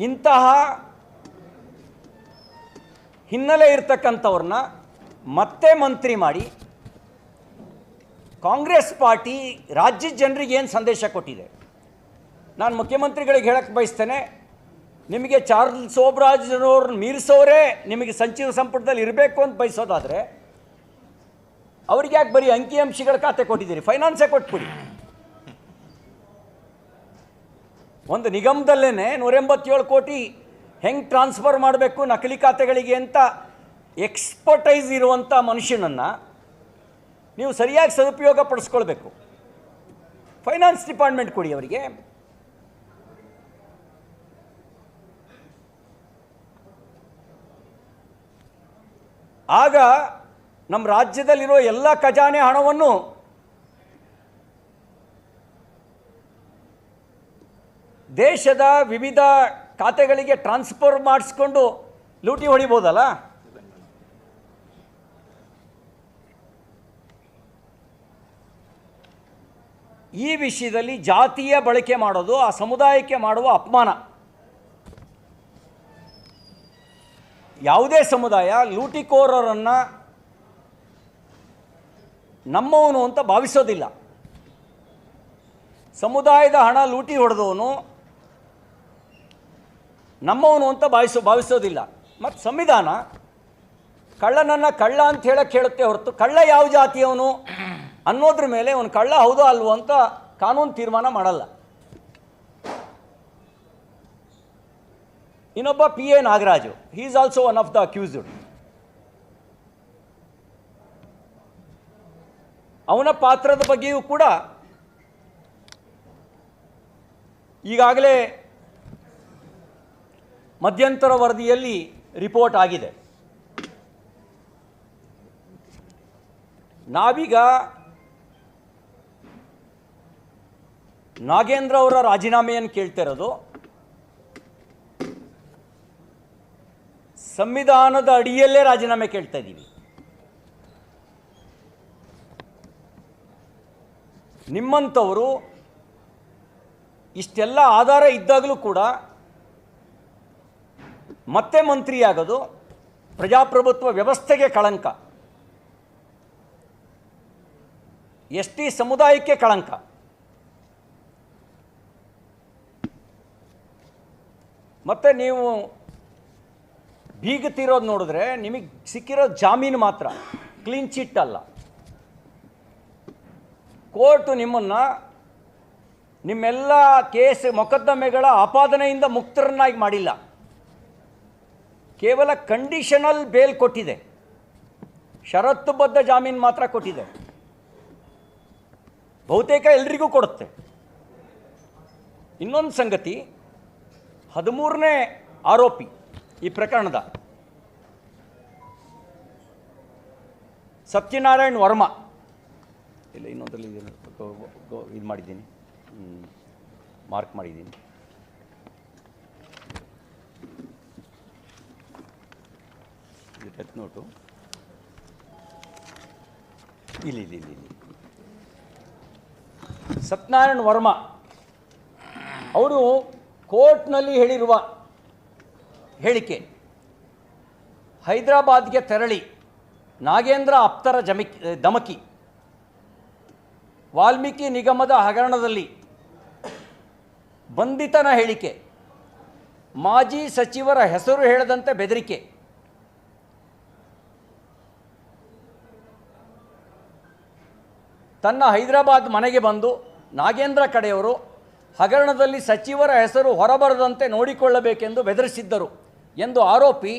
ಇಂತಹ ಹಿನ್ನೆಲೆ ಇರ್ತಕ್ಕಂಥವ್ರನ್ನ ಮತ್ತೆ ಮಂತ್ರಿ ಮಾಡಿ ಕಾಂಗ್ರೆಸ್ ಪಾರ್ಟಿ ರಾಜ್ಯದ ಜನರಿಗೆ ಏನು ಸಂದೇಶ ಕೊಟ್ಟಿದೆ? ನಾನು ಮುಖ್ಯಮಂತ್ರಿಗಳಿಗೆ ಹೇಳಕ್ಕೆ ಬಯಸ್ತೇನೆ, ನಿಮಗೆ ಚಾರ್ಲ್ಸ್ ಶೋಭರಾಜ್ರವ್ರನ್ನ ಮೀರಿಸೋರೇ ನಿಮಗೆ ಸಚಿವ ಸಂಪುಟದಲ್ಲಿ ಇರಬೇಕು ಅಂತ ಬಯಸೋದಾದರೆ ಅವ್ರಿಗೆ ಯಾಕೆ ಬರೀ ಅಂಕಿಅಂಶಗಳ ಖಾತೆ ಕೊಟ್ಟಿದ್ದೀರಿ? ಫೈನಾನ್ಸೇ ಕೊಟ್ಬಿಡಿ. ಒಂದು ನಿಗಮದಲ್ಲೇ 187 ಕೋಟಿ ಹೆಂಗೆ ಟ್ರಾನ್ಸ್ಫರ್ ಮಾಡಬೇಕು ನಕಲಿ ಖಾತೆಗಳಿಗೆ ಅಂತ ಎಕ್ಸ್ಪರ್ಟೈಸ್ ಇರುವಂಥ ಮನುಷ್ಯನನ್ನು ನೀವು ಸರಿಯಾಗಿ ಸದುಪಯೋಗ ಪಡಿಸ್ಕೊಳ್ಬೇಕು. ಫೈನಾನ್ಸ್ ಡಿಪಾರ್ಟ್ಮೆಂಟ್ ಕೊಡಿ ಅವರಿಗೆ. ಆಗ ನಮ್ಮ ರಾಜ್ಯದಲ್ಲಿರೋ ಎಲ್ಲ ಖಜಾನೆ ಹಣವನ್ನು ದೇಶದ ವಿವಿಧ ಖಾತೆಗಳಿಗೆ ಟ್ರಾನ್ಸ್ಫರ್ ಮಾಡಿಸ್ಕೊಂಡು ಲೂಟಿ ಹೊಡಿಬೋದಲ್ಲ. ಈ ವಿಷಯದಲ್ಲಿ ಜಾತಿಯ ಬಳಕೆ ಮಾಡೋದು ಆ ಸಮುದಾಯಕ್ಕೆ ಮಾಡುವ ಅಪಮಾನ. ಯಾವುದೇ ಸಮುದಾಯ ಲೂಟಿಕೋರರನ್ನು ನಮ್ಮವನು ಅಂತ ಭಾವಿಸೋದಿಲ್ಲ. ಸಮುದಾಯದ ಹಣ ಲೂಟಿ ಹೊಡೆದವನು ನಮ್ಮವನು ಅಂತ ಭಾವಿಸೋದಿಲ್ಲ. ಮತ್ತು ಸಂವಿಧಾನ ಕಳ್ಳನನ್ನು ಕಳ್ಳ ಅಂತ ಹೇಳಕ್ಕೆ ಹೇಳುತ್ತೆ ಹೊರತು ಕಳ್ಳ ಯಾವ ಜಾತಿಯವನು ಅನ್ನೋದ್ರ ಮೇಲೆ ಅವನು ಕಳ್ಳ ಹೌದೋ ಅಲ್ವೋ ಅಂತ ಕಾನೂನು ತೀರ್ಮಾನ ಮಾಡಲ್ಲ. ಇನ್ನೊಬ್ಬ PA Nagaraju, he is also one of the accused. ಅವನ ಪಾತ್ರದ ಬಗ್ಗೆಯೂ ಕೂಡ ಈಗಾಗಲೇ ಮಧ್ಯಂತರ ವರದಿಯಲ್ಲಿ ರಿಪೋರ್ಟ್ ಆಗಿದೆ. ನಾವೀಗ ನಾಗೇಂದ್ರ ಅವರ ರಾಜೀನಾಮೆಯನ್ನು ಕೇಳ್ತಿರೋದು ಸಂವಿಧಾನದ ಅಡಿಯಲ್ಲೇ ರಾಜೀನಾಮೆ ಕೇಳ್ತಾ ಇದ್ದೀವಿ. ನಿಮ್ಮಂಥವರು ಇಷ್ಟೆಲ್ಲ ಆಧಾರ ಇದ್ದಾಗಲೂ ಕೂಡ ಮತ್ತೆ ಮಂತ್ರಿಯಾಗೋದು ಪ್ರಜಾಪ್ರಭುತ್ವ ವ್ಯವಸ್ಥೆಗೆ ಕಳಂಕ, ST ಸಮುದಾಯಕ್ಕೆ ಕಳಂಕ. ಮತ್ತು ನೀವು ಬೀಗುತ್ತಿರೋದು ನೋಡಿದ್ರೆ ನಿಮಗೆ ಸಿಕ್ಕಿರೋ ಜಾಮೀನು ಮಾತ್ರ, ಕ್ಲೀನ್ ಚಿಟ್ ಅಲ್ಲ. ಕೋರ್ಟು ನಿಮ್ಮನ್ನು ನಿಮ್ಮೆಲ್ಲ ಕೇಸ್ ಮೊಕದ್ದಮೆಗಳ ಆಪಾದನೆಯಿಂದ ಮುಕ್ತರನ್ನಾಗಿ ಮಾಡಿಲ್ಲ, ಕೇವಲ ಕಂಡೀಷನಲ್ ಬೇಲ್ ಕೊಟ್ಟಿದೆ, ಷರತ್ತುಬದ್ಧ ಜಾಮೀನು ಮಾತ್ರ ಕೊಟ್ಟಿದೆ. ಬಹುತೇಕ ಎಲ್ರಿಗೂ ಕೊಡುತ್ತೆ. ಇನ್ನೊಂದು ಸಂಗತಿ, 13ನೇ ಆರೋಪಿ ಈ ಪ್ರಕರಣದ ಸತ್ಯನಾರಾಯಣ್ ವರ್ಮಾ, ಇಲ್ಲ ಇನ್ನೊಂದರಲ್ಲಿ ಇದು ಮಾಡಿದ್ದೀನಿ, ಮಾರ್ಕ್ ಮಾಡಿದ್ದೀನಿ. ಇದು ಡೆತ್ ನೋಟು, ಇಲ್ಲಿ ಸತ್ಯನಾರಾಯಣ್ ವರ್ಮಾ ಅವರು ಕೋರ್ಟ್ನಲ್ಲಿ ಹೇಳಿರುವ ಹೇಳಿಕೆ, ಹೈದರಾಬಾದ್ಗೆ ತೆರಳಿ ನಾಗೇಂದ್ರ ಆಪ್ತರ ಧಮಕಿ, ವಾಲ್ಮೀಕಿ ನಿಗಮದ ಹಗರಣದಲ್ಲಿ ಬಂಧಿತನ ಹೇಳಿಕೆ, ಮಾಜಿ ಸಚಿವರ ಹೆಸರು ಹೇಳದಂತೆ ಬೆದರಿಕೆ, ತನ್ನ ಹೈದರಾಬಾದ್ ಮನೆಗೆ ಬಂದು ನಾಗೇಂದ್ರ ಕಡೆಯವರು ಹಗರಣದಲ್ಲಿ ಸಚಿವರ ಹೆಸರು ಹೊರಬರದಂತೆ ನೋಡಿಕೊಳ್ಳಬೇಕೆಂದು ಬೆದರಿಸಿದ್ದರು ಎಂದು ಆರೋಪಿ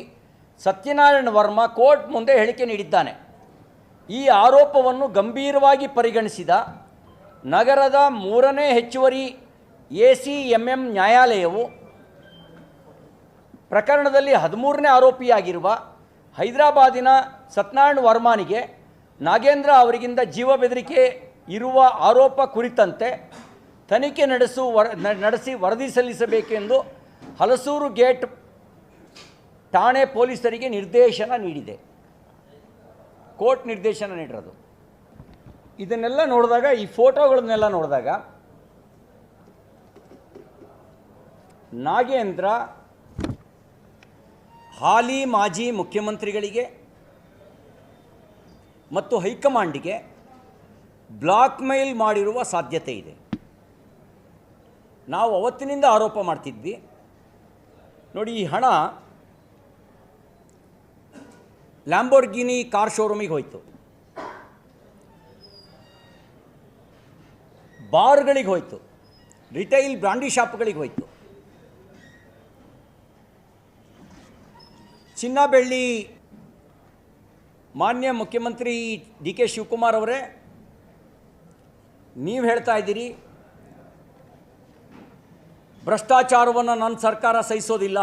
ಸತ್ಯನಾರಾಯಣ್ ವರ್ಮಾ ಕೋರ್ಟ್ ಮುಂದೆ ಹೇಳಿಕೆ ನೀಡಿದ್ದಾನೆ. ಈ ಆರೋಪವನ್ನು ಗಂಭೀರವಾಗಿ ಪರಿಗಣಿಸಿದ ನಗರದ 3ನೇ ಹೆಚ್ಚುವರಿ ACMM ನ್ಯಾಯಾಲಯವು ಪ್ರಕರಣದಲ್ಲಿ 13ನೇ ಆರೋಪಿಯಾಗಿರುವ ಹೈದರಾಬಾದಿನ ಸತ್ಯನಾರಾಯಣ್ ವರ್ಮಾನಿಗೆ ನಾಗೇಂದ್ರ ಅವರಿಗಿಂತ ಜೀವ ಬೆದರಿಕೆ ಇರುವ ಆರೋಪ ಕುರಿತಂತೆ ತನಿಖೆ ನಡೆಸಿ ವರದಿ ಸಲ್ಲಿಸಬೇಕೆಂದು ಹಲಸೂರು ಗೇಟ್ ಠಾಣೆ ಪೊಲೀಸರಿಗೆ ನಿರ್ದೇಶನ ನೀಡಿದೆ. ಕೋರ್ಟ್ ನಿರ್ದೇಶನ ನೀಡಿರೋದು. ಇದನ್ನೆಲ್ಲ ನೋಡಿದಾಗ, ಈ ಫೋಟೋಗಳನ್ನೆಲ್ಲ ನೋಡಿದಾಗ ನಾಗೇಂದ್ರ ಹಾಲಿ ಮಾಜಿ ಮುಖ್ಯಮಂತ್ರಿಗಳಿಗೆ ಮತ್ತು ಹೈಕಮಾಂಡಿಗೆ ಬ್ಲಾಕ್ ಮೇಲ್ ಮಾಡಿರುವ ಸಾಧ್ಯತೆ ಇದೆ. ನಾವು ಅವತ್ತಿನಿಂದ ಆರೋಪ ಮಾಡ್ತಿದ್ವಿ, ನೋಡಿ ಈ ಹಣ ಲ್ಯಾಂಬೋರ್ಗಿನಿ ಕಾರ್ ಶೋರೂಮಿಗೆ ಹೋಯಿತು, ಬಾರ್ಗಳಿಗೆ ಹೋಯಿತು, ರಿಟೈಲ್ ಬ್ರಾಂಡಿ ಶಾಪ್ಗಳಿಗೆ ಹೋಯಿತು, ಚಿನ್ನ ಬೆಳ್ಳಿ. ಮಾನ್ಯ ಮುಖ್ಯಮಂತ್ರಿ ಡಿ ಕೆ ಶಿವಕುಮಾರ್ ಅವರೇ, ನೀವು ಹೇಳ್ತಾ ಇದ್ದೀರಿ ಭ್ರಷ್ಟಾಚಾರವನ್ನು ನನ್ನ ಸರ್ಕಾರ ಸಹಿಸೋದಿಲ್ಲ.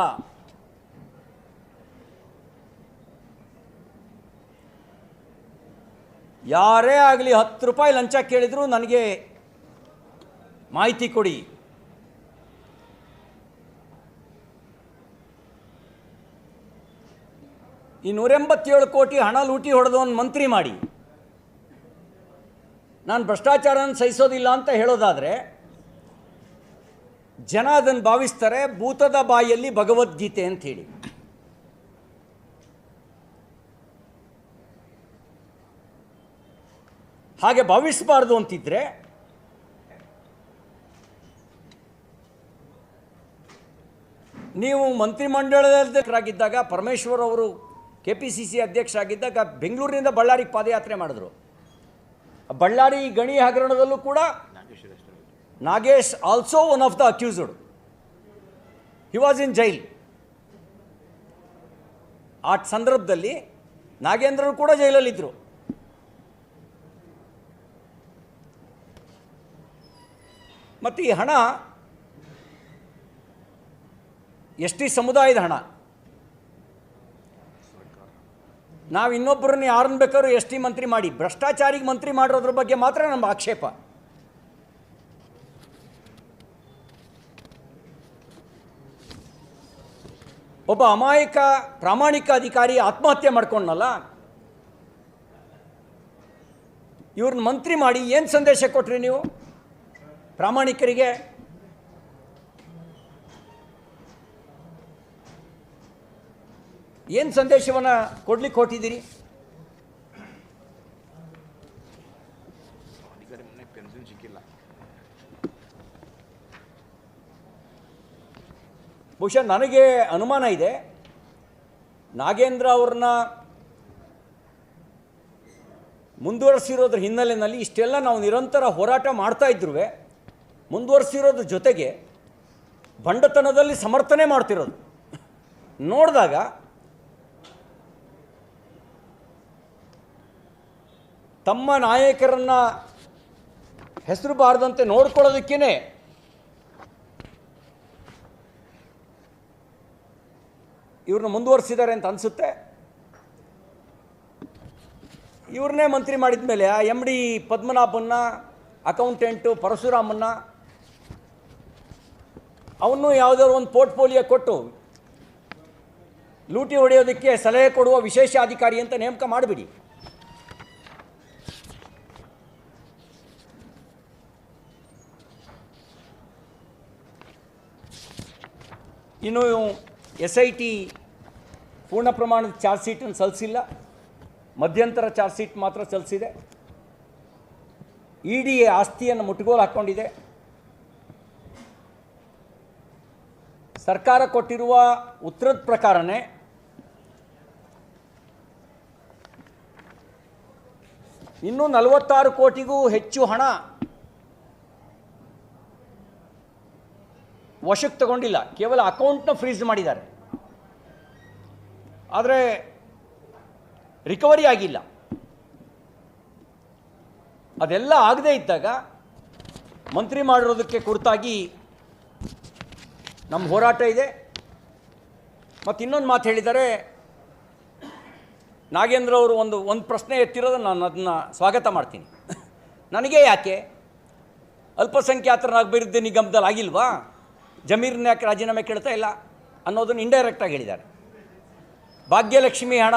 ಯಾರೇ ಆಗಲಿ 10 ರೂಪಾಯಿ ಲಂಚ ಕೇಳಿದರೂ ನನಗೆ ಮಾಹಿತಿ ಕೊಡಿ. ಈ 187 ಕೋಟಿ ಹಣ ಲೂಟಿ ಹೊಡೆದವನು ಮಂತ್ರಿ ಮಾಡಿ ನಾನು ಭ್ರಷ್ಟಾಚಾರನ ಸಹಿಸೋದಿಲ್ಲ ಅಂತ ಹೇಳೋದಾದರೆ ಜನ ಅದನ್ನು ಭಾವಿಸ್ತಾರೆ ಭೂತದ ಬಾಯಲ್ಲಿ ಭಗವದ್ಗೀತೆ ಅಂತ ಹೇಳಿ. ಹಾಗೆ ಭಾವಿಸಬಾರ್ದು ಅಂತಿದ್ರೆ ನೀವು ಮಂತ್ರಿಮಂಡಲದಲ್ಲಿದ್ದಾಗ ಪರಮೇಶ್ವರ್ ಅವರು KPCC ಅಧ್ಯಕ್ಷರಾಗಿದ್ದಾಗ ಬೆಂಗಳೂರಿನಿಂದ ಬಳ್ಳಾರಿಗೆ ಪಾದಯಾತ್ರೆ ಮಾಡಿದ್ರು. ಬಳ್ಳಾರಿ ಗಣಿ ಹಗರಣದಲ್ಲೂ ಕೂಡ Nagesh also one of the accused. He was in jail. ಆ ಸಂದರ್ಭದಲ್ಲಿ ನಾಗೇಂದ್ರನು ಕೂಡ ಜೈಲಲ್ಲಿದ್ದರು. ಮತ್ತು ಈ ಹಣ ST ಸಮುದಾಯದ ಹಣ. ನಾವು ಇನ್ನೊಬ್ಬರನ್ನ ಯಾರನ್ನ ಬೇಕಾದ್ರೂ ST ಮಂತ್ರಿ ಮಾಡಿ, ಭ್ರಷ್ಟಾಚಾರಿಗೆ ಮಂತ್ರಿ ಮಾಡಿರೋದ್ರ ಬಗ್ಗೆ ಮಾತ್ರ ನಮ್ಮ ಆಕ್ಷೇಪ. ಒಬ್ಬ ಅಮಾಯಕ ಪ್ರಾಮಾಣಿಕ ಅಧಿಕಾರಿ ಆತ್ಮಹತ್ಯೆ ಮಾಡ್ಕೊಂಡಲ್ಲ, ಇವ್ರನ್ನ ಮಂತ್ರಿ ಮಾಡಿ ಏನು ಸಂದೇಶ ಕೊಟ್ರಿ ನೀವು ಪ್ರಾಮಾಣಿಕರಿಗೆ? ಏನು ಸಂದೇಶವನ್ನು ಕೊಡ್ಲಿಕ್ಕೆ ಹೊಟ್ಟಿದ್ದೀರಿ? ಬಹುಶಃ ನನಗೆ ಅನುಮಾನ ಇದೆ, ನಾಗೇಂದ್ರ ಅವ್ರನ್ನ ಮುಂದುವರಿಸಿರೋದ್ರ ಹಿನ್ನೆಲೆಯಲ್ಲಿ ಇಷ್ಟೆಲ್ಲ ನಾವು ನಿರಂತರ ಹೋರಾಟ ಮಾಡ್ತಾ ಇದ್ರೂ ಮುಂದುವರಿಸಿರೋದ್ರ ಜೊತೆಗೆ ಬಂಡತನದಲ್ಲಿ ಸಮರ್ಥನೆ ಮಾಡ್ತಿರೋದು ನೋಡಿದಾಗ ತಮ್ಮ ನಾಯಕರನ್ನು ಹೆಸರು ಬಾರದಂತೆ ನೋಡ್ಕೊಳ್ಳೋದಕ್ಕೇ ಇವ್ರನ್ನ ಮುಂದುವರಿಸಿದ್ದಾರೆ ಅಂತ ಅನಿಸುತ್ತೆ. ಇವ್ರನ್ನೇ ಮಂತ್ರಿ ಮಾಡಿದ ಮೇಲೆ MD ಪದ್ಮನಾಭನ್ನ, ಅಕೌಂಟೆಂಟು ಪರಶುರಾಮನ್ನ ಅವನ್ನೂ ಯಾವುದಾದ್ರು ಒಂದು ಪೋರ್ಟ್ಫೋಲಿಯೋ ಕೊಟ್ಟು ಲೂಟಿ ಹೊಡೆಯೋದಕ್ಕೆ ಸಲಹೆ ಕೊಡುವ ವಿಶೇಷ ಅಧಿಕಾರಿ ಅಂತ ನೇಮಕ ಮಾಡಿಬಿಡಿ. ಇನ್ನು SIT ಪೂರ್ಣ ಪ್ರಮಾಣದ ಚಾರ್ಜ್ ಶೀಟನ್ನು ಸಲ್ಲಿಸಿಲ್ಲ, ಮಧ್ಯಂತರ ಚಾರ್ಜ್ ಶೀಟ್ ಮಾತ್ರ ಸಲ್ಲಿಸಿದೆ. ED ಆಸ್ತಿಯನ್ನು ಮುಟ್ಟುಗೋಲು ಹಾಕ್ಕೊಂಡಿದೆ. ಸರ್ಕಾರ ಕೊಟ್ಟಿರುವ ಉತ್ತರದ ಪ್ರಕಾರನೇ ಇನ್ನೂ 46 ಕೋಟಿಗೂ ಹೆಚ್ಚು ಹಣ ವಶಕ್ಕೆ ತಗೊಂಡಿಲ್ಲ, ಕೇವಲ ಅಕೌಂಟ್ನ ಫ್ರೀಸ್ ಮಾಡಿದ್ದಾರೆ, ಆದರೆ ರಿಕವರಿ ಆಗಿಲ್ಲ. ಅದೆಲ್ಲ ಆಗದೇ ಇದ್ದಾಗ ಮಂತ್ರಿ ಮಾಡಿರೋದಕ್ಕೆ ಕುರಿತಾಗಿ ನಮ್ಮ ಹೋರಾಟ ಇದೆ. ಮತ್ತು ಇನ್ನೊಂದು ಮಾತು ಹೇಳಿದ್ದಾರೆ, ನಾಗೇಂದ್ರ ಅವರು ಒಂದು ಪ್ರಶ್ನೆ ಎತ್ತಿರೋದು ನಾನು ಅದನ್ನು ಸ್ವಾಗತ ಮಾಡ್ತೀನಿ. ನನಗೆ ಯಾಕೆ ಅಲ್ಪಸಂಖ್ಯಾತರ ಅಭಿವೃದ್ಧಿ ನಿಗಮದಲ್ಲಿ ಆಗಿಲ್ವಾ, ಜಮೀರನ್ನ ಯಾಕೆ ರಾಜೀನಾಮೆ ಕೇಳ್ತಾ ಇಲ್ಲ ಅನ್ನೋದನ್ನು ಇಂಡೈರೆಕ್ಟಾಗಿ ಹೇಳಿದ್ದಾರೆ. ಭಾಗ್ಯಲಕ್ಷ್ಮಿ ಹಣ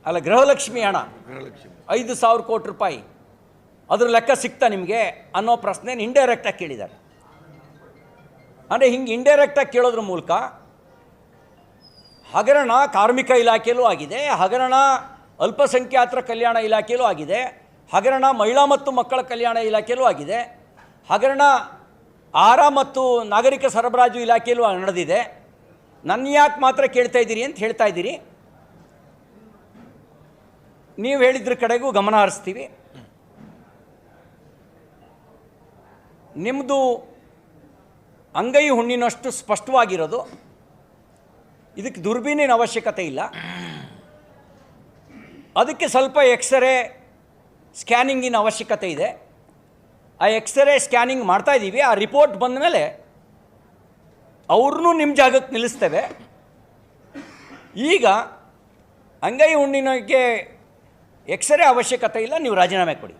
ಅಲ್ಲ, ಗೃಹಲಕ್ಷ್ಮಿ ಹಣ 5,000 ಕೋಟಿ ರೂಪಾಯಿ, ಅದ್ರ ಲೆಕ್ಕ ಸಿಗ್ತಾ ನಿಮಗೆ ಅನ್ನೋ ಪ್ರಶ್ನೆನ ಇಂಡೈರೆಕ್ಟಾಗಿ ಕೇಳಿದ್ದಾರೆ. ಅಂದರೆ ಹಿಂಗೆ ಇಂಡೈರೆಕ್ಟಾಗಿ ಕೇಳೋದ್ರ ಮೂಲಕ ಹಗರಣ ಕಾರ್ಮಿಕ ಇಲಾಖೆಯಲ್ಲೂ ಆಗಿದೆ, ಹಗರಣ ಅಲ್ಪಸಂಖ್ಯಾತರ ಕಲ್ಯಾಣ ಇಲಾಖೆಯಲ್ಲೂ ಆಗಿದೆ, ಹಗರಣ ಮಹಿಳಾ ಮತ್ತು ಮಕ್ಕಳ ಕಲ್ಯಾಣ ಇಲಾಖೆಯಲ್ಲೂ ಆಗಿದೆ, ಹಗರಣ ಆಹಾರ ಮತ್ತು ನಾಗರಿಕ ಸರಬರಾಜು ಇಲಾಖೆಯಲ್ಲೂ ನಡೆದಿದೆ. ನನ್ನ ಯಾಕೆ ಮಾತ್ರ ಕೇಳ್ತಾ ಇದ್ದೀರಿ ಅಂತ ಹೇಳ್ತಾ ಇದ್ದೀರಿ. ನೀವು ಹೇಳಿದ್ರ ಕಡೆಗೂ ಗಮನ ಹರಿಸ್ತೀವಿ. ನಿಮ್ಮದು ಅಂಗೈ ಹುಣ್ಣಿನಷ್ಟು ಸ್ಪಷ್ಟವಾಗಿರೋದು. ಇದಕ್ಕೆ ದುರ್ಬೀನಿನ ಅವಶ್ಯಕತೆ ಇಲ್ಲ. ಅದಕ್ಕೆ ಸ್ವಲ್ಪ ಎಕ್ಸ್ರೇ ಸ್ಕ್ಯಾನಿಂಗಿನ ಅವಶ್ಯಕತೆ ಇದೆ. ಆ ಎಕ್ಸ್ರೇ ಸ್ಕ್ಯಾನಿಂಗ್ ಮಾಡ್ತಾಯಿದ್ದೀವಿ. ಆ ರಿಪೋರ್ಟ್ ಬಂದ ಮೇಲೆ ಅವ್ರನ್ನೂ ನಿಮ್ಮ ಜಾಗಕ್ಕೆ ನಿಲ್ಲಿಸ್ತೇವೆ. ಈಗ ಅಂಗೈ ಹುಣ್ಣಿನಕ್ಕೆ ಎಕ್ಸ್ರೇ ಅವಶ್ಯಕತೆ ಇಲ್ಲ, ನೀವು ರಾಜೀನಾಮೆ ಕೊಡಿ.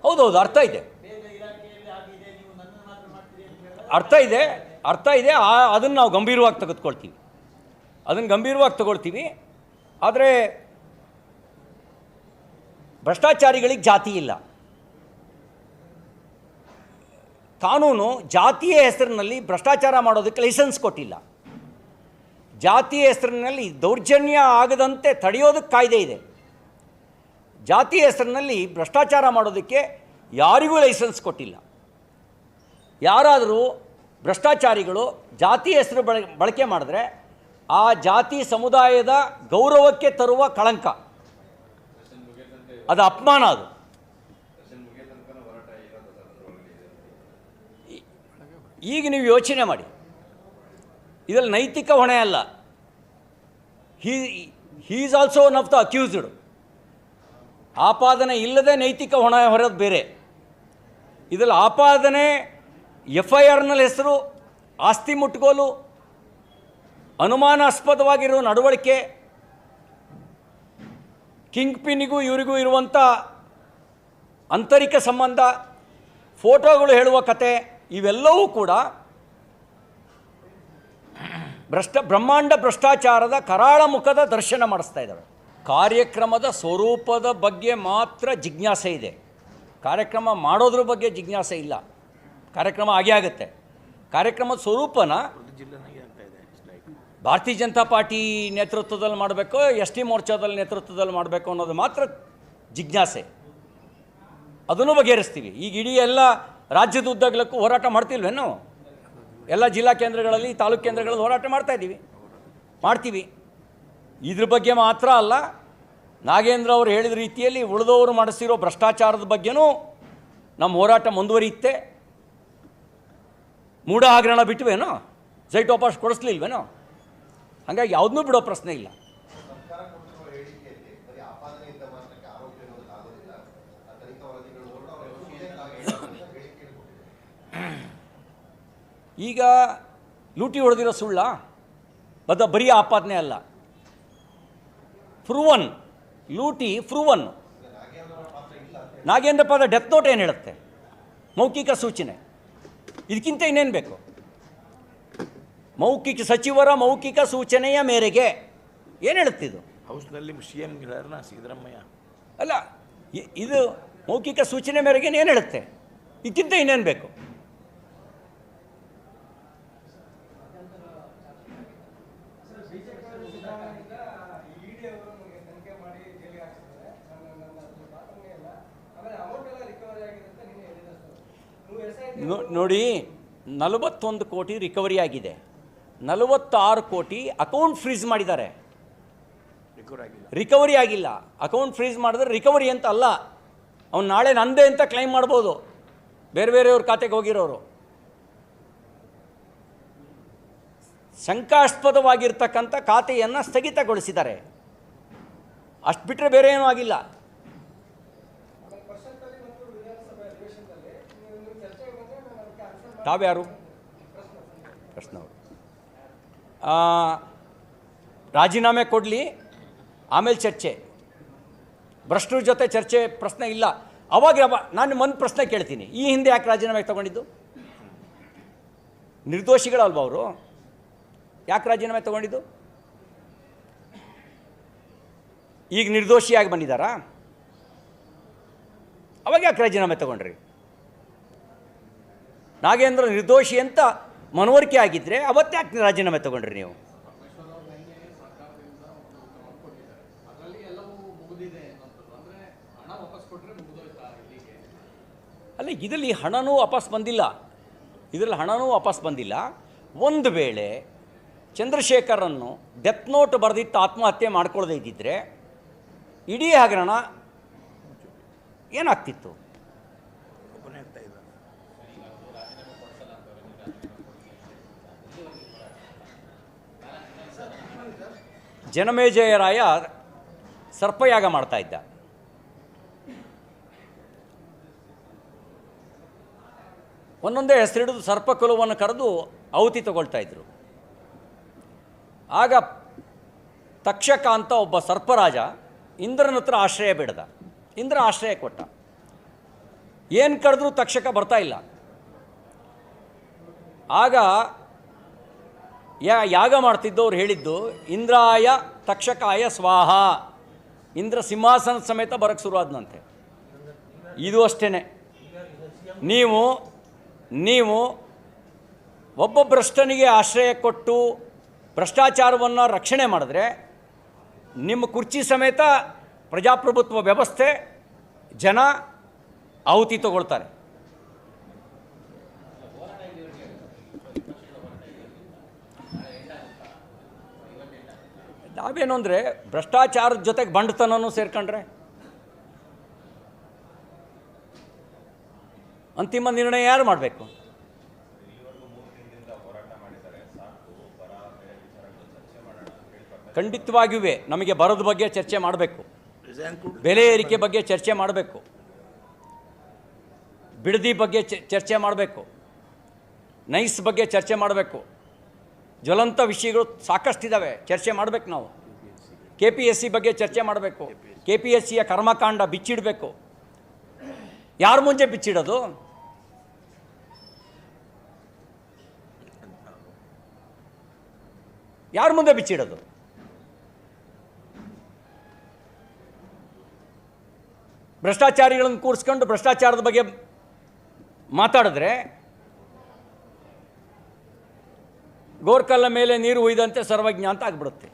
ಹೌದೌದು, ಅರ್ಥ ಇದೆ, ಅರ್ಥ ಇದೆ. ಅದನ್ನು ನಾವು ಗಂಭೀರವಾಗಿ ತೆಗೆದುಕೊಳ್ತೀವಿ. ಆದರೆ ಭ್ರಷ್ಟಾಚಾರಿಗಳಿಗೆ ಜಾತಿ ಇಲ್ಲ. ಕಾನೂನು ಜಾತಿಯ ಹೆಸರಿನಲ್ಲಿ ಭ್ರಷ್ಟಾಚಾರ ಮಾಡೋದಕ್ಕೆ ಲೈಸೆನ್ಸ್ ಕೊಟ್ಟಿಲ್ಲ. ಜಾತಿಯ ಹೆಸರಿನಲ್ಲಿ ದೌರ್ಜನ್ಯ ಆಗದಂತೆ ತಡೆಯೋದಕ್ಕೆ ಕಾಯ್ದೆ ಇದೆ. ಜಾತಿಯ ಹೆಸರಿನಲ್ಲಿ ಭ್ರಷ್ಟಾಚಾರ ಮಾಡೋದಕ್ಕೆ ಯಾರಿಗೂ ಲೈಸೆನ್ಸ್ ಕೊಟ್ಟಿಲ್ಲ. ಯಾರಾದರೂ ಭ್ರಷ್ಟಾಚಾರಿಗಳು ಜಾತಿ ಹೆಸರು ಬಳಕೆ ಮಾಡಿದ್ರೆ ಆ ಜಾತಿ ಸಮುದಾಯದ ಗೌರವಕ್ಕೆ ತರುವ ಕಳಂಕ, ಅದು ಅಪಮಾನ. ಅದು ಈಗ ನೀವು ಯೋಚನೆ ಮಾಡಿ, ಇದರಲ್ಲಿ ನೈತಿಕ ಹೊಣೆ ಅಲ್ಲ. He is also one of the accused. ಆಪಾದನೆ ಇಲ್ಲದೆ ನೈತಿಕ ಹೊಣೆ ಹೊರೋದು ಬೇರೆ. ಇದರಲ್ಲಿ ಆಪಾದನೆ, FIR ನಲ್ಲಿ ಹೆಸರು, ಆಸ್ತಿ ಮುಟ್ಗೋಲು, ಅನುಮಾನಾಸ್ಪದವಾಗಿರೋ ನಡವಳಿಕೆ, ಕಿಂಗ್ ಪಿನ್ನಿಗೂ ಇವರಿಗೂ ಇರುವಂಥ ಆಂತರಿಕ ಸಂಬಂಧ, ಫೋಟೋಗಳು ಹೇಳುವ ಕತೆ, ಇವೆಲ್ಲವೂ ಕೂಡ ಬ್ರಹ್ಮಾಂಡ ಭ್ರಷ್ಟಾಚಾರದ ಕರಾಳ ಮುಖದ ದರ್ಶನ ಮಾಡಿಸ್ತಾ ಇದ್ದಾವೆ. ಕಾರ್ಯಕ್ರಮದ ಸ್ವರೂಪದ ಬಗ್ಗೆ ಮಾತ್ರ ಜಿಜ್ಞಾಸೆ ಇದೆ. ಕಾರ್ಯಕ್ರಮ ಮಾಡೋದ್ರ ಬಗ್ಗೆ ಜಿಜ್ಞಾಸೆ ಇಲ್ಲ. ಕಾರ್ಯಕ್ರಮ ಆಗೇ ಆಗುತ್ತೆ. ಕಾರ್ಯಕ್ರಮದ ಸ್ವರೂಪನ ಭಾರತೀಯ ಜನತಾ ಪಾರ್ಟಿ ನೇತೃತ್ವದಲ್ಲಿ ಮಾಡಬೇಕು, ST ಮೋರ್ಚಾದಲ್ಲಿ ನೇತೃತ್ವದಲ್ಲಿ ಮಾಡಬೇಕು ಅನ್ನೋದು ಮಾತ್ರ ಜಿಜ್ಞಾಸೆ. ಅದನ್ನು ಬಗೆಹರಿಸ್ತೀವಿ. ಈಗ ಇಡೀ ಎಲ್ಲ ರಾಜ್ಯದ ಉದ್ದಗಲಕ್ಕೂ ಹೋರಾಟ ಮಾಡ್ತಿಲ್ವೇನು? ಎಲ್ಲ ಜಿಲ್ಲಾ ಕೇಂದ್ರಗಳಲ್ಲಿ, ತಾಲೂಕು ಕೇಂದ್ರಗಳಲ್ಲಿ ಹೋರಾಟ ಮಾಡ್ತೀವಿ. ಇದ್ರ ಬಗ್ಗೆ ಮಾತ್ರ ಅಲ್ಲ, ನಾಗೇಂದ್ರ ಅವರು ಹೇಳಿದ ರೀತಿಯಲ್ಲಿ ಉಳಿದವರು ಮಾಡಿಸಿರೋ ಭ್ರಷ್ಟಾಚಾರದ ಬಗ್ಗೆನೂ ನಮ್ಮ ಹೋರಾಟ ಮುಂದುವರಿಯುತ್ತೆ. ಮೂಢ ಹಗರಣ ಬಿಟ್ಟವೇನೋ, ಜೈಟ್ ವಾಪಸ್ ಕೊಡಿಸ್ಲಿಲ್ವೇನೋ? ಹಾಗಾಗಿ ಯಾವುದನ್ನೂ ಬಿಡೋ ಪ್ರಶ್ನೆ ಇಲ್ಲ. ಈಗ ಲೂಟಿ ಹೊಡೆದಿರೋ ಸುಳ್ಳ ಬರೀ ಆಪಾದನೆ ಅಲ್ಲ, ಪ್ರೂವನ್ ಲೂಟಿ ಪ್ರೂವನ್. ನಾಗೇಂದ್ರ ಪಾದ ಡೆತ್ ನೋಟ್ ಏನು ಹೇಳುತ್ತೆ? ಮೌಖಿಕ ಸೂಚನೆ. ಇದಕ್ಕಿಂತ ಇನ್ನೇನು ಬೇಕು? ಸಚಿವರ ಮೌಖಿಕ ಸೂಚನೆಯ ಮೇರೆಗೆ ಏನು ಹೇಳುತ್ತಿದ್ದು? ಹೌಸ್ನಲ್ಲಿ CM ಸಿದ್ದರಾಮಯ್ಯ ಅಲ್ಲ, ಇದು ಮೌಖಿಕ ಸೂಚನೆ ಮೇರೆಗೆ ಏನು ಹೇಳುತ್ತೆ? ಇದಕ್ಕಿಂತ ಇನ್ನೇನು ಬೇಕು? ನೋಡಿ, 41 ಕೋಟಿ ರಿಕವರಿ ಆಗಿದೆ, 46 ಕೋಟಿ ಅಕೌಂಟ್ ಫ್ರೀಸ್ ಮಾಡಿದ್ದಾರೆ. ರಿಕವರಿ ಆಗಿಲ್ಲ. ಅಕೌಂಟ್ ಫ್ರೀಸ್ ಮಾಡಿದ್ರೆ ರಿಕವರಿ ಅಂತ ಅಲ್ಲ, ಅವ್ನು ನಾಳೆ ನಂದೇ ಅಂತ ಕ್ಲೈಮ್ ಮಾಡ್ಬೋದು, ಬೇರೆಯವ್ರ ಖಾತೆಗೆ ಹೋಗಿರೋರು. ಶಂಕಾಸ್ಪದವಾಗಿರ್ತಕ್ಕಂಥ ಖಾತೆಯನ್ನು ಸ್ಥಗಿತಗೊಳಿಸಿದ್ದಾರೆ. ಅಷ್ಟು ಬಿಟ್ಟರೆ ಬೇರೆ ಏನೂ ಆಗಿಲ್ಲ. ತಾವ್ಯಾರು? ಪ್ರಶ್ನವರು ರಾಜೀನಾಮೆ ಕೊಡಲಿ, ಆಮೇಲೆ ಚರ್ಚೆ. ಭ್ರಷ್ಟರ ಜೊತೆ ಚರ್ಚೆ ಪ್ರಶ್ನೆ ಇಲ್ಲ. ಅವಾಗ ನಾನು ಒಂದು ಪ್ರಶ್ನೆ ಕೇಳ್ತೀನಿ, ಈ ಹಿಂದೆ ಯಾಕೆ ರಾಜೀನಾಮೆ ತಗೊಂಡಿದ್ದು? ನಿರ್ದೋಷಿಗಳಲ್ವ ಅವರು? ಯಾಕೆ ರಾಜೀನಾಮೆ ತಗೊಂಡಿದ್ದು? ಈಗ ನಿರ್ದೋಷಿಯಾಗಿ ಬಂದಿದ್ದಾರಾ? ಅವಾಗ ಯಾಕೆ ರಾಜೀನಾಮೆ ತಗೊಂಡ್ರಿ? ನಾಗೇಂದ್ರ ನಿರ್ದೋಷಿ ಅಂತ ಮನವರಿಕೆ ಆಗಿದ್ದರೆ ಅವತ್ತೇ ಯಾಕೆ ರಾಜೀನಾಮೆ ತೊಗೊಂಡ್ರಿ ನೀವು? ಅಲ್ಲ, ಇದರಲ್ಲಿ ಹಣನೂ ವಾಪಸ್ ಬಂದಿಲ್ಲ, ಇದರಲ್ಲಿ ಹಣನೂ ವಾಪಸ್ ಬಂದಿಲ್ಲ. ಒಂದು ವೇಳೆ ಚಂದ್ರಶೇಖರನ್ನು ಡೆತ್ ನೋಟ್ ಬರೆದಿಟ್ಟು ಆತ್ಮಹತ್ಯೆ ಮಾಡ್ಕೊಳ್ಳದೇ ಇದ್ದಿದ್ದರೆ ಇಡೀ ಹಗರಣ ಏನಾಗ್ತಿತ್ತು? ಒಬ್ಬನೇ ಆಗ್ತಾ ಇದ್ದ. ಜನಮೇಜಯರಾಯ ಸರ್ಪಯಾಗ ಮಾಡ್ತಾ ಇದ್ದ. ಒಂದೊಂದೇ ಹೆಸರಿಡಿದು ಸರ್ಪಕುಲವನ್ನು ಕರೆದು ಆಹುತಿ ತಗೊಳ್ತಾ ಇದ್ರು. ಆಗ ತಕ್ಷಕ ಅಂತ ಒಬ್ಬ ಸರ್ಪರಾಜ ಇಂದ್ರನ ಹತ್ರ ಆಶ್ರಯ ಬೇಡದ. ಇಂದ್ರ ಆಶ್ರಯ ಕೊಟ್ಟ. ಏನು ಕರೆದ್ರೂ ತಕ್ಷಕ ಬರ್ತಾ ಇಲ್ಲ. ಆಗ ಯಾಗ ಮಾಡ್ತಿದ್ದವ್ರು ಹೇಳಿದ್ದು, ಇಂದ್ರಾಯ ತಕ್ಷಕಾಯ ಸ್ವಾಹ, ಇಂದ್ರ ಸಿಂಹಾಸನ ಸಮೇತ ಬರೋಕ್ಕೆ ಶುರುವಾದನಂತೆ. ಇದು ಅಷ್ಟೇ, ನೀವು ಒಬ್ಬ ಭ್ರಷ್ಟನಿಗೆ ಆಶ್ರಯ ಕೊಟ್ಟು ಭ್ರಷ್ಟಾಚಾರವನ್ನು ರಕ್ಷಣೆ ಮಾಡಿದ್ರೆ ನಿಮ್ಮ ಕುರ್ಚಿ ಸಮೇತ ಪ್ರಜಾಪ್ರಭುತ್ವ ವ್ಯವಸ್ಥೆ ಜನ ಆಹುತಿ ತಗೊಳ್ತಾರೆ. ನಾವೇನು ಅಂದರೆ ಭ್ರಷ್ಟಾಚಾರದ ಜೊತೆಗೆ ಬಂಡತನೂ ಸೇರ್ಕೊಂಡ್ರೆ ಅಂತಿಮ ನಿರ್ಣಯ ಯಾರು ಮಾಡಬೇಕು? ಖಂಡಿತವಾಗಿಯೂ ನಮಗೆ ಬರದ ಬಗ್ಗೆ ಚರ್ಚೆ ಮಾಡಬೇಕು, ಬೆಲೆ ಏರಿಕೆ ಬಗ್ಗೆ ಚರ್ಚೆ ಮಾಡಬೇಕು, ಬಿಡದಿ ಬಗ್ಗೆ ಚರ್ಚೆ ಮಾಡಬೇಕು, ನೈಸ್ ಬಗ್ಗೆ ಚರ್ಚೆ ಮಾಡಬೇಕು. ಜ್ವಲಂತ ವಿಷಯಗಳು ಸಾಕಷ್ಟಿದ್ದಾವೆ, ಚರ್ಚೆ ಮಾಡಬೇಕು. ನಾವು KPSC ಬಗ್ಗೆ ಚರ್ಚೆ ಮಾಡಬೇಕು. KPSCಯ ಕರ್ಮಕಾಂಡ ಬಿಚ್ಚಿಡಬೇಕು. ಯಾರ ಮುಂಚೆ ಬಿಚ್ಚಿಡೋದು? ಯಾರ ಮುಂದೆ ಬಿಚ್ಚಿಡೋದು? ಭ್ರಷ್ಟಾಚಾರಿಗಳನ್ನು ಕೂರಿಸ್ಕೊಂಡು ಭ್ರಷ್ಟಾಚಾರದ ಬಗ್ಗೆ ಮಾತಾಡಿದ್ರೆ ಗೋರ್ಕಲ್ಲ ಮೇಲೆ ನೀರು ಉಯ್ದಂತೆ ಸರ್ವಜ್ಞ ಅಂತ ಆಗ್ಬಿಡುತ್ತೆ.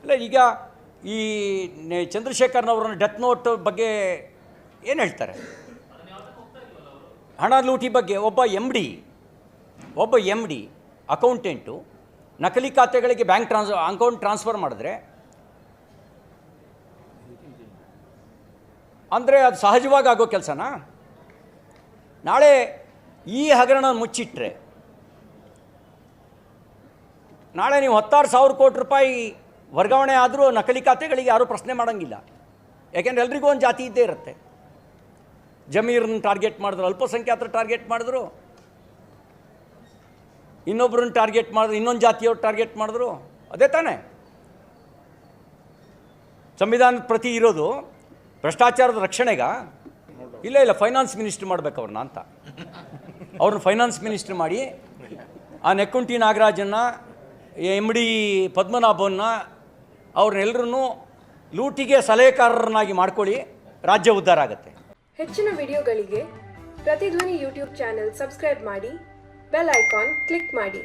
ಅಲ್ಲ, ಈಗ ಈ ಚಂದ್ರಶೇಖರ್ನವ್ರನ್ನ ಡೆತ್ ನೋಟ್ ಬಗ್ಗೆ ಏನು ಹೇಳ್ತಾರೆ? ಹಣ ಲೂಟಿ ಬಗ್ಗೆ ಒಬ್ಬ ಎಮ್ ಡಿ ಅಕೌಂಟೆಂಟು ನಕಲಿ ಖಾತೆಗಳಿಗೆ ಬ್ಯಾಂಕ್ ಅಕೌಂಟ್ ಟ್ರಾನ್ಸ್ಫರ್ ಮಾಡಿದ್ರೆ ಅಂದರೆ ಅದು ಸಹಜವಾಗಿ ಆಗೋ ಕೆಲಸನಾ? ನಾಳೆ ಈ ಹಗರಣ ಮುಚ್ಚಿಟ್ರೆ ನಾಳೆ ನೀವು 16,000 ಕೋಟಿ ರೂಪಾಯಿ ವರ್ಗಾವಣೆ ಆದರೂ ನಕಲಿ ಖಾತೆಗಳಿಗೆ ಯಾರೂ ಪ್ರಶ್ನೆ ಮಾಡೋಂಗಿಲ್ಲ. ಯಾಕೆಂದರೆ ಎಲ್ರಿಗೂ ಒಂದು ಜಾತಿ ಇದ್ದೇ ಇರುತ್ತೆ. ಜಮೀರನ್ನ ಟಾರ್ಗೆಟ್ ಮಾಡಿದ್ರು, ಅಲ್ಪಸಂಖ್ಯಾತರ ಟಾರ್ಗೆಟ್ ಮಾಡಿದ್ರು, ಇನ್ನೊಬ್ಬರನ್ನ ಟಾರ್ಗೆಟ್ ಮಾಡಿದ್ರು, ಇನ್ನೊಂದು ಜಾತಿಯವ್ರು ಟಾರ್ಗೆಟ್ ಮಾಡಿದ್ರು. ಅದೇ ತಾನೇ ಸಂವಿಧಾನದ ಪ್ರತಿ ಇರೋದು ಭ್ರಷ್ಟಾಚಾರದ ರಕ್ಷಣೆಗ? ಇಲ್ಲ, ಫೈನಾನ್ಸ್ ಮಿನಿಸ್ಟ್ರ್ ಮಾಡಬೇಕು ಅವ್ರನ್ನ ಅಂತ. ಅವ್ರನ್ನ ಫೈನಾನ್ಸ್ ಮಿನಿಸ್ಟ್ರ್ ಮಾಡಿ ಆ ನೆಕ್ಕುಂಟಿ ನಾಗರಾಜನ್ನ, MD ಪದ್ಮನಾಭನ್ನ, ಅವ್ರನ್ನೆಲ್ಲರನ್ನೂ ಲೂಟಿಗೆ ಸಲಹೆಗಾರರನ್ನಾಗಿ ಮಾಡ್ಕೊಳ್ಳಿ, ರಾಜ್ಯ ಉದ್ಧಾರ ಆಗುತ್ತೆ. ಹೆಚ್ಚಿನ ವಿಡಿಯೋಗಳಿಗೆ ಪ್ರತಿಧ್ವನಿ ಯೂಟ್ಯೂಬ್ ಚಾನೆಲ್ ಸಬ್ಸ್ಕ್ರೈಬ್ ಮಾಡಿ, ಬೆಲ್ ಐಕಾನ್ ಕ್ಲಿಕ್ ಮಾಡಿ.